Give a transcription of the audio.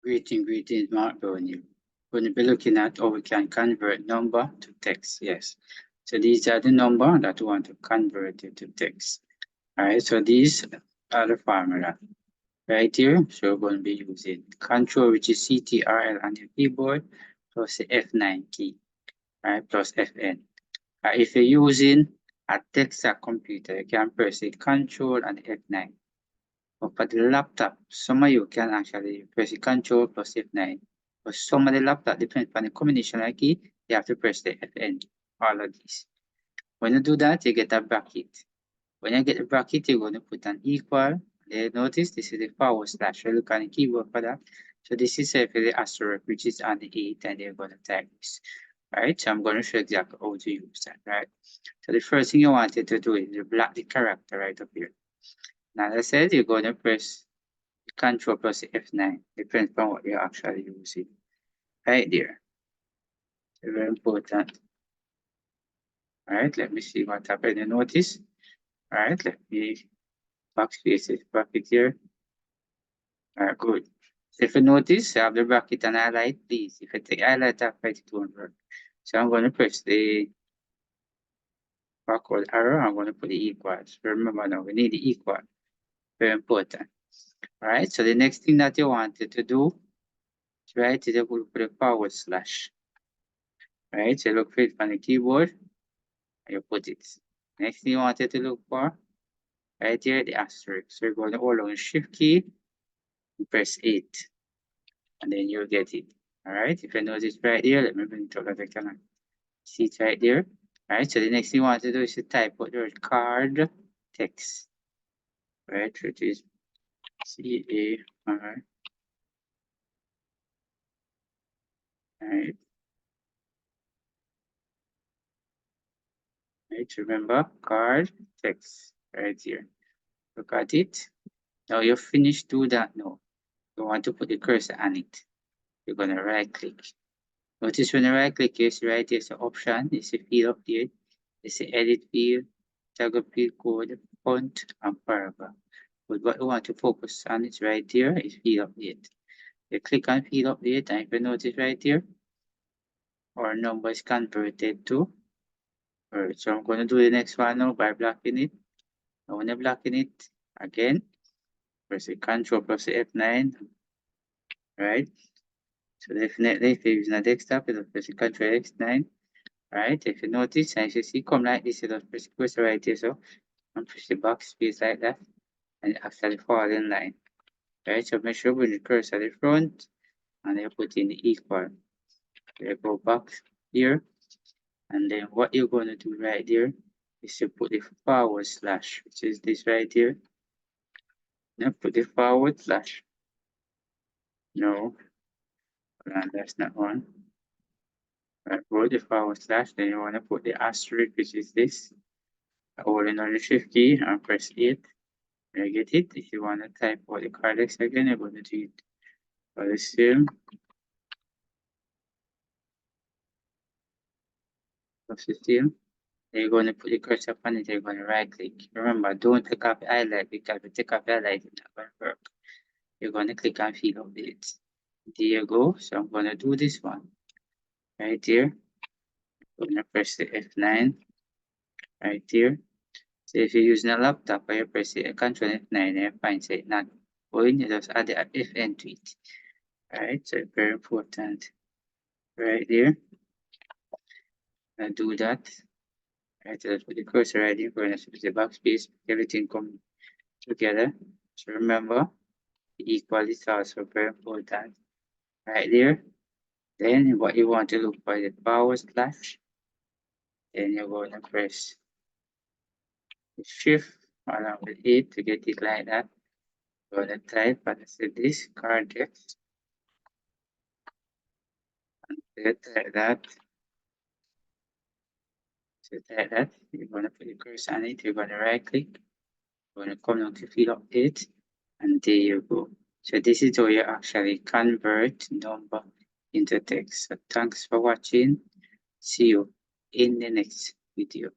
Greetings, Mark Brownie. We're going to be looking at how we can convert number to text. Yes. So these are the number that we want to convert it to text. All right. So these are the formula right here. So we're going to be using Control, which is CTRL on your keyboard, plus the F9 key, right? Plus Fn. If you're using a desktop computer, you can press the Control and F9. But for the laptop, some of you can actually press the Control plus F9. But some of the laptop, depending on the combination of key, you have to press the Fn, all of these. When you do that, you get a bracket. When you get the bracket, you're going to put an equal. There, notice this is the forward slash. You look on the keyboard for that. So this is for the asterisk, which is on the 8, and you're going to type this. Right, so I'm going to show exactly how to use that, right? So the first thing you wanted to do is you block the character right up here. Now, as I said, you're going to press Control plus F9, depends on what you're actually using. Right there. So very important. All right, let me see what happened. You notice? All right, let me backspace it, bracket here. All right, good. So if you notice, I have the bracket and highlight, please. If I take highlight off, it won't work. So I'm going to press the backward arrow. I'm going to put the equals. Remember now, we need the equal. Very important. All right, so the next thing that you wanted to do, right, is you put a forward slash. Right, so look for it on the keyboard, and you put it. Next thing you wanted to look for, right here, the asterisk. So you're going to hold on the shift key, and press 8, and then you'll get it. All right, if you notice right here, let me bring it up that I can see it right there. All right, so the next thing you want to do is to type out the word card text. Right, which is CAR. Right. Right, remember card text right here. Look at it. Now you're finished. Do that now. You want to put the cursor on it. You're gonna right click. Notice when you right click, you see right here's the option. It's a field update. It's the edit field, toggle field code, font, and paragraph. But what you want to focus on is right here is field update. You click on field update, and if you notice right here, our number is converted to. Alright, so I'm going to do the next one now by blocking it. Now when you're blocking it again, press the Control plus the F9. Right. So definitely if you're using a desktop, you press the Control F9. Right. If you notice, and if you see come like this, you just press the cursor right here. So and push the backspace like that, and it actually fall in line. Right. So make sure when the cursor at the front, and you put in the equal. You go back here. And then what you're going to do right there is to put the forward slash, which is this right here. Now put the forward slash. No, that's not one. Right, put the forward slash, then you want to put the asterisk, which is this. Holding on the shift key and press 8. You get it. If you want to type out the CardText again, you're going to do it for the same. That's the same. Then you're going to put the cursor upon it, you're going to right click. Remember, don't click off the highlight because if you take off the highlight, it's not going to work. You're going to click on field update. There you go. So I'm going to do this one right here. I'm going to press the F9 right here. So if you're using a laptop or you press the Control F9 and you find it not going, you just add the Fn to it. Alright, so very important right there. Now do that. Right, so put the cursor right here. We're going to switch the backspace, everything come together. So remember, the equal is also very important right there. Then what you want to look for is the forward slash. Then you're going to press the shift along with 8 to get it like that. You're going to type, and I said this CardText. And type that. So type that. You're going to put the cursor on it. You're going to right click. You're going to come down to field update. And there you go. So this is how you actually convert number into text. So thanks for watching. See you in the next video.